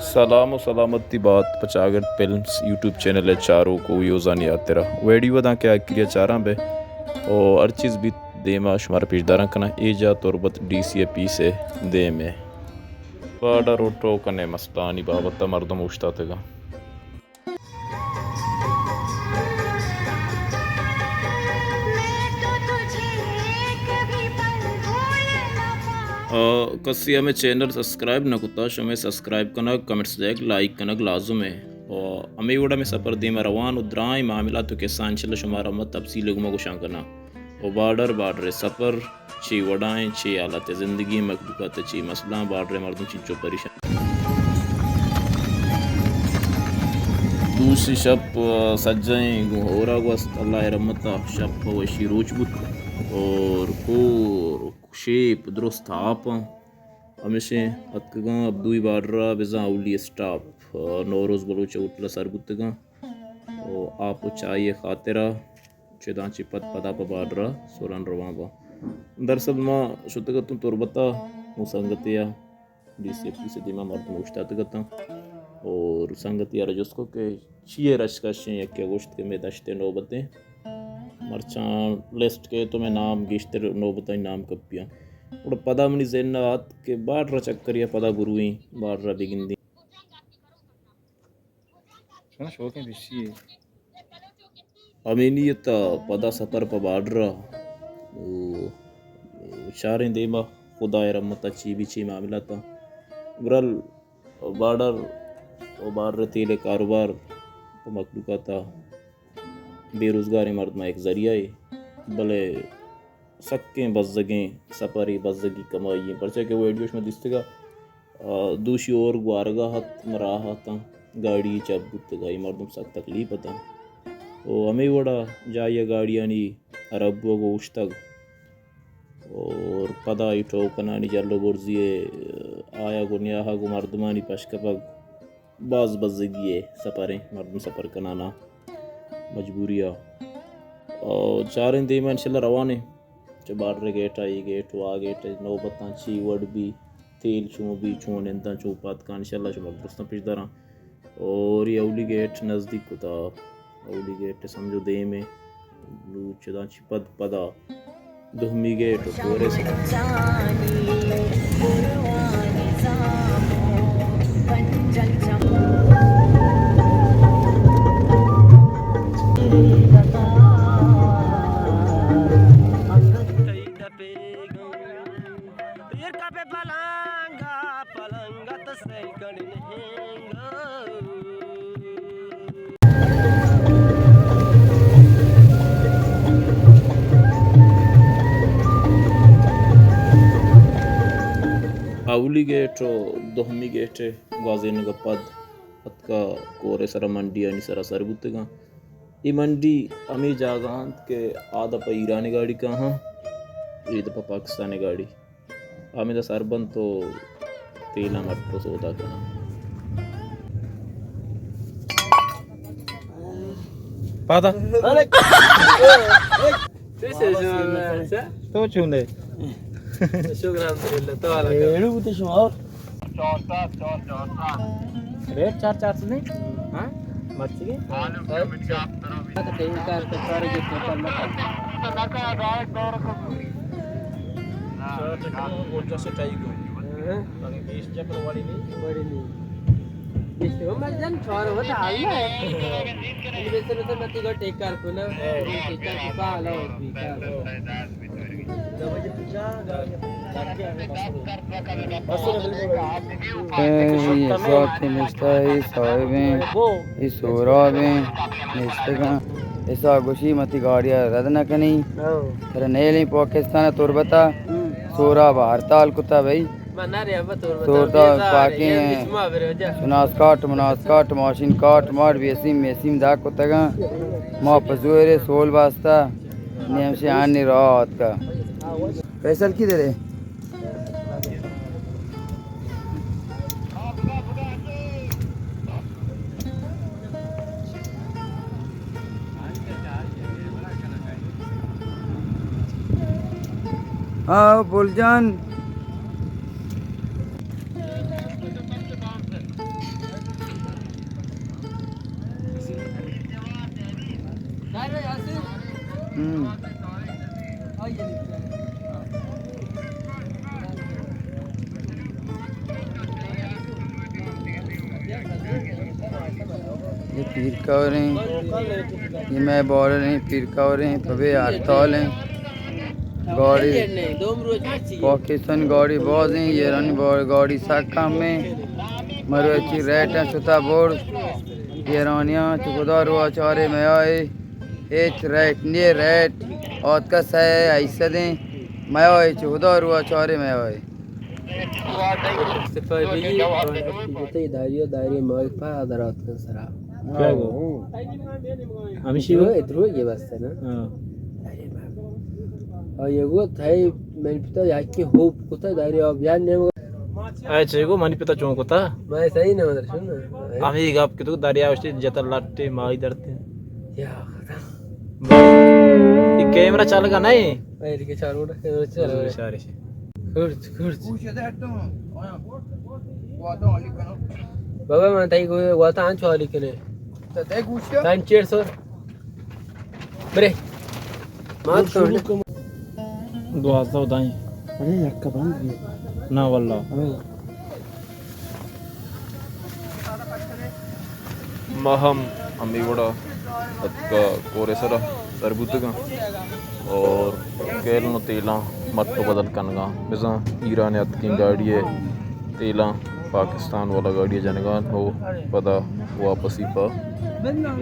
सलाम सलामती बात पचागट फिल्म्स यूट्यूब चैनल है चारों को योजानी आतेरा वीडियो दा क्या क्रिया चारा बे और हर चीज़ भी दे में शुमार पेशदारा कना एजा तुरबत DCP से दे में बड़ा रोटो कने मस्तानी बाबत मर्दम उश्तातेगा कसी हमें चैनल सब्सक्राइब न कुता हमें सब्सक्राइब करना कमेंट्स देख लाइक करना लाजुम है और हमें वोड़ा में सफ़र दे में रवान उद्राई मामला तो किसान चल शुमारा मत तफसील गुमा गुशां करना और बार्डर सफ़र ची वड़ाएँ ची हालत ज़िंदगी मखलूक़ात ची मसला बार्डर मर्दम चीज़ों परेशान दूसरी शब सज्जाएँ गोरा वस्त अल्लाह रहमता शब वशी रोजबुत और को शेप दुरुस्त आप हमेशा अतकगा अब्दुई बाडरा बेजा उली स्टाफ नौरोज़ बलोच उतला सरबुतगा और आप चाहिए खातिरा चेदा चिपत पदा प बाडरा सोरन रवाबा दरअसल माँ शुतगा तुम तुरबता मुसंगतिया DCP से दिमा मर्द मुश्तातगता और संगतिया रजस्को के छिए रशकशें या क्या गोश्त के में दश्ते नौबतें मरचान लिस्ट के तो मैं नाम गिश्तर नौबता नाम कपिया और पदा मनी ज़ेन्नात के बाडरा चक्करिया पदा गुरुई बाडरा बिगिंदी अमीनियत पदा सफ़र पर बाडरा चारें देमा खुदा रहमत ची बिची मामला था ब्रल बाडर और बाडर तेले कारोबार तो मखलूका था बेरोज़गारी मर्द में एक ज़रिया है भले सक्कें बज़्ज़गें सफ़री बज़्ज़गी कमाई परचे के वो एडियोश में दिस्तेगा दूसरी और गुआरगा हत मराहा था गाड़ी चब गुत्तगाई मर्दम सख्त तकलीफ था वो हमें वड़ा जाइए गाड़ियाँ नी अरब वो उश्तग और पदा इठो कनानी जल्लो बुर्जिए आया गो न्याहा गो मर्दमानी पशकपग बाज़ बज़्ज़गी सफ़रें मर्दम सफ़र कनाना मजबूरिया और चारें दे में इंशाल्लाह रवाने जो बाडरे गेट आई गेट वा गेट नौबता ची वड भी तेल चूँ भी चूँ इंता चूपात का इंशाल्लाह शुभ दुरुस्त पिछदारा और ये अवली गेट नज़दीक होता अवली गेट समझो दे में लूचदा चिपद पदा दुहमी गेट पूरे से अवली गेट दोहमी गेट गाज़ीन गपद अतका कोरे सरा मंडी यानी सरा सरबुतगा ये मंडी हमें जागांत के आधा पर ईरानी गाड़ी का हाँ ईद पर पाकिस्तानी गाड़ी हमें तो सरबंद तो तेला मटो सौदा का पादा तो चुने शुक्र अल्हम्दुलिल्लाह तो आला एड़ू तो शुमार 4 रेट 4 से नहीं हां मर्ची के तो टेन कार के सारे के टोटल लगा डायरेक्ट दौर को बोलता से टाई को अगर 20 चक्कर वाली नहीं बड़ी नहीं इसको मत जान छोर होता हाल में ये तो मत को टेक कार को ना टेक कार को पाला और भी ऐसा गुशी मती गाड़िया रद न कनी तेरे नेली पाकिस्तान तुरबता सोरा हड़ताल कुत्ता भाई तोरता पाके सुनास काट मशीन काट मार बेसिम दा कुत्ता माँ पजूरे सोल वास्ता नियम से आने रात का फैसल की दे रहे हाँ बोल जान ये पीर कवर हैं, ये मैं बॉल हैं, पीर कवर हैं, पबे हड़ताल हैं, गाड़ी पाकिस्तान गाड़ी बहुत हैं, ये रन गाड़ी साका में मरवेची रेट हैं सुता बोर्ड ये रानिया चुकदा रुआ चारे में आए एच रेट ने रेट और कस है ऐसे दें मैं आए चुकदा रुआ चारे में आए दायरे माइफा आदरात kan sara क्या गो हमेशा itu ya basta na ये वो थाई मैंने पिता याकी होप कुता दायरे अब यार ने अच्छा को मनी पिता चौक होता मैं सही ना मतलब सुन आम्ही गाप के तो दरिया उस्ते जतर लाटे माई दरते या ये कैमरा चलेगा नहीं मैं के चारों ओर कैमरा चल रहा है सारे से कुछ बाबा मैं ताई को वाता आंच वाली के ने ताई कुछ ताई चेयर सर बरे मात कर दुआ तो दाई अरे यक्का बंद ना वल्ला महम अम्मी बड़ा अक्का कोरेसरा सरबुतगा और केल नो तेला मट्टो बदल कनगा बिजा ईरान अत की गाड़ी है तेला पाकिस्तान वाला गाड़ी जनगा हो पदा वापस ही पा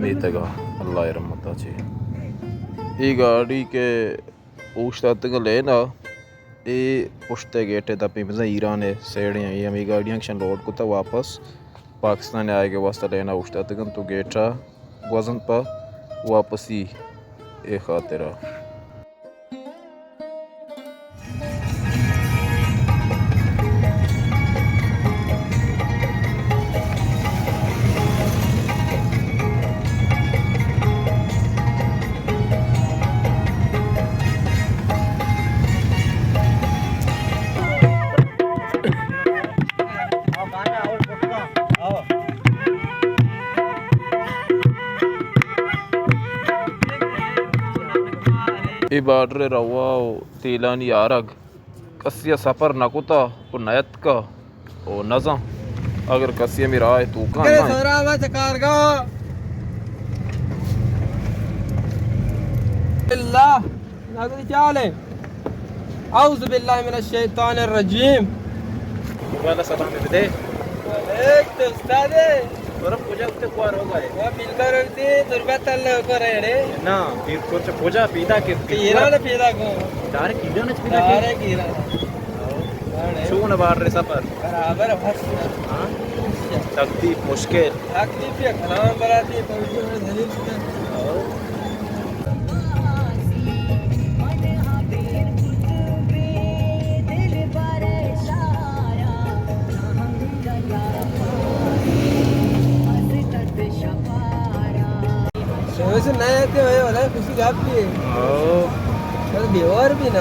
बेतगा अल्लाह रहमता छे ये गाड़ी के उस्ताद का लेना ये पुश्ते गेटे तपी बिजा ईरान है सेड़े ये हम गाड़ियां क्शन लोड को था वापस पाकिस्तान आए के वास्ते लेना उस्ताद का तो गेटा वजन पा वापस ही एक खातिरा ये बार्डर रवा तेलानी आरग कसिया सफर नकुता और नयत का और नजा अगर कसिया मेरा है तो का ना सरा मत कारगा अल्लाह नागरी चाले औज़ बिल्लाहि मिनश शैतानिर रजीम वाला सलाम दे एक तो उस्ताद और पूजा उते क्वार हो गए वो मिलकर रहते दुर्बतल कर रे ना फिर कुछ पूजा पीदा के हीरा ने पैदा को डारे कीड़ा ने पीदा दारे हीरा शो न बार्डर सफर बराबर हस हां तकलीफ मुश्किल तकलीफ या कलाम बराती पहुंचे में दलील वैसे नए आते हुए वाला खुशी गाती है चल बेवर भी ना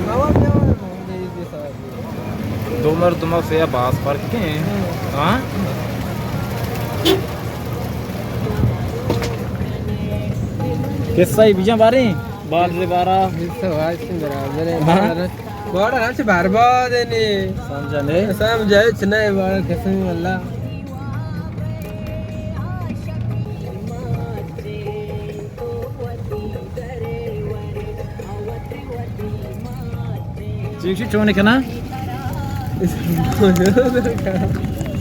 नवा बेवर दो मर तुम से बास फर्क के हां किस्सा ही बीजा बारे बाल रे बारा तो आज से बराबर है बड़ा ना से बर्बाद है ने समझने समझे नहीं बड़ा कसम अल्लाह चीची चोने के ना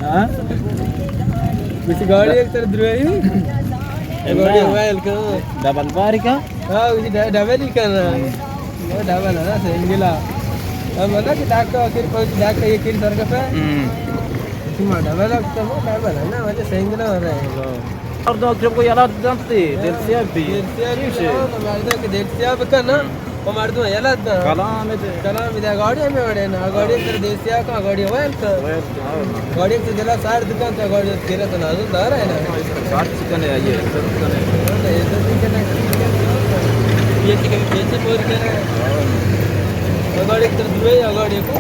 हाँ किसी गाड़ी एक तरह द्रोही गाड़ी मोबाइल का डबल बार का हाँ उसी डबल ही करना वो डबल है ना सिंगला हम ना कि डाक का आखिर पहुंच डाक का ये किर सर का पे तुम डबल अब तो डबल है ना वजह सिंगला हो रहा है और दो जब कोई याद जानते दिल से भी हमारे के दिल से अब का ना हमारे तो याद ना कलाम इधर गाड़ी में बड़े ना गाड़ी इधर देसिया का गाड़ी वाल का गाड़ी से जला सार दुकान का गाड़ी तेरा तो ना तो रहा है ना काट चिकन है ये चिकन है ये चिकन बेचे बोल के अगाडि एक तर दुवै अगाडिको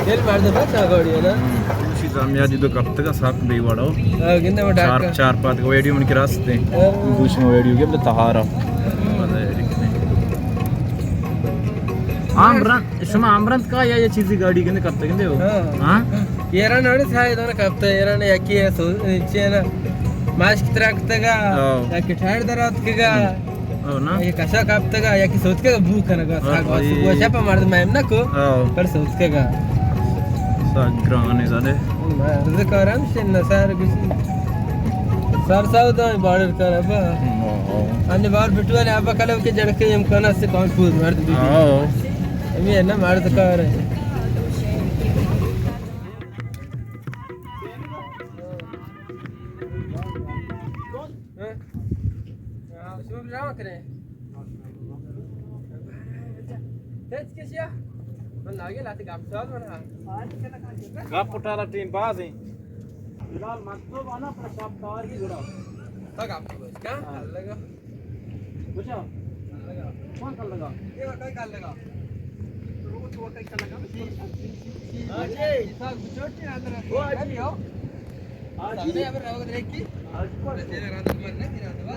तेल मार्दै भएको छ अगाडि होइन Shi zamya di do kapta ka sak be wado. किन म ढाका चार पाँच वेडियो मन के रास्ते दूसरे में वेडियो के तहारा आमरंत का या ये चीज़ी गाड़ी के कब तक हो हाँ येरा नोड़ी था इधर कब तक येरा ने यकी है सो नीचे ना मास्क तरक तक या कि ठाड़ दरात के का ना ये कसा कब तक या कि सोच के भूख है ना साग वो छापा मार दे मैं ना को पर सोच के का ग्राने जाने मैं करम से न सार कुछ सर साउथ में बॉर्डर कर अब अन्य बार बिटवा ने अब कल के जड़के हम कना से कौन फूल मार दे हम ये ना मार तो कर शुभ राम करे तेज किसिया मन लागे लाते गाप साल बना गाप उठाला टीम पास है फिलहाल मतलब आना पर शॉप टावर की जुड़ा तक आप क्या लगा पूछो लगा कौन कर लगा ये कई काल लगा रोज वो कई काल लगा हां जी साहब छोटी अंदर वो आज हो आज ने अब रहो देख की आज पर तेरे रात पर नहीं तेरा दवा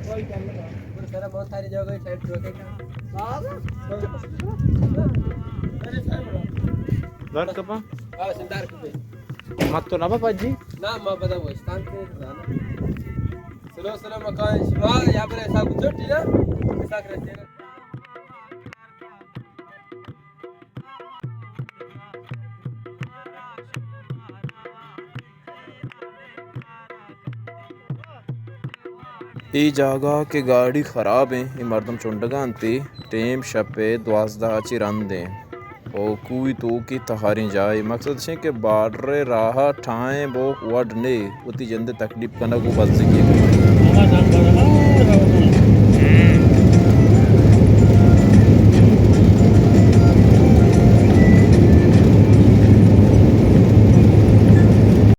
कोई काल लगा पूरा सारा बहुत सारी जगह साइड रोके का साहब अरे साहब लड़ कपा हां सिंदार पे मत तो ना पाजी ना मैं बता वो स्थान पे जाना स्लो स्लो मकान शिमाल यहाँ पर ऐसा कुछ छोटी ना ऐसा करते हैं ई जगह के गाड़ी खराब है ये मर्दम चुंडगांती टेम शपे 12 चिरंदे ओ कोई तो की तहारी जाए मकसद है कि बाडरे राह ठाए वो वड ने उती जंदे तकलीफ कना को बस की